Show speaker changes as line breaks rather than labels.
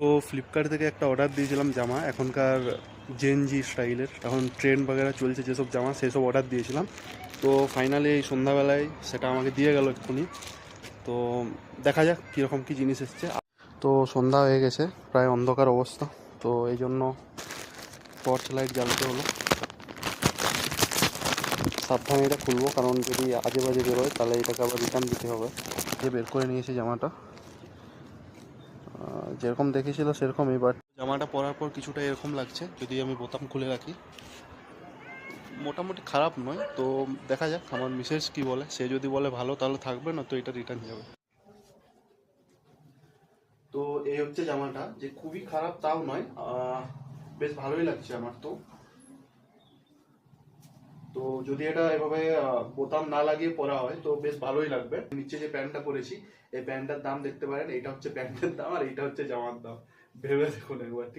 তো ফ্লিপকার্ট থেকে একটা অর্ডার দিয়েছিলাম জামা, এখনকার জেনজি স্টাইলের, এখন ট্রেন্ড বাগেরা চলছে যেসব জামা সেসব অর্ডার দিয়েছিলাম। তো ফাইনালি এই সন্ধ্যাবেলায় সেটা আমাকে দিয়ে গেল এক্ষুনি। তো দেখা যাক কীরকম কী জিনিস এসছে। তো সন্ধ্যা হয়ে গেছে, প্রায় অন্ধকার অবস্থা। তো এই জন্য টর্চ লাইট জ্বালতে হলো। সাবধানে এটা খুলবো, কারণ যদি আজে বাজে বেরোয় তাহলে এটাকে আবার রিটার্ন দিতে হবে। যে বের করে নিয়েছি জামাটা, যেরকম দেখেছিল সেরকমই, বাট জামাটা পরার পর কিছুটা এরকম লাগছে। যদি আমি বোতাম খুলে রাখি, মোটামুটি খারাপ নয়। তো দেখা যাক আমার মিসেস কি বলে। সে যদি বলে ভালো তাহলে থাকবে, না তো এটা রিটার্ন যাবে। তো এই হচ্ছে জামাটা, যে খুবই খারাপ তাও নয়, বেশ ভালোই লাগছে আমার। তো তো যদি এটা এভাবে বোতাম না লাগিয়ে পরা হয় তো বেশ ভালোই লাগবে। নিচে যে প্যান্টটা পরেছি, এই প্যান্টটার দাম দেখতে পারেন। এটা হচ্ছে প্যান্টের দাম আর এইটা হচ্ছে জামার দাম। ভেবে দেখুন একবার, ঠিক আছে।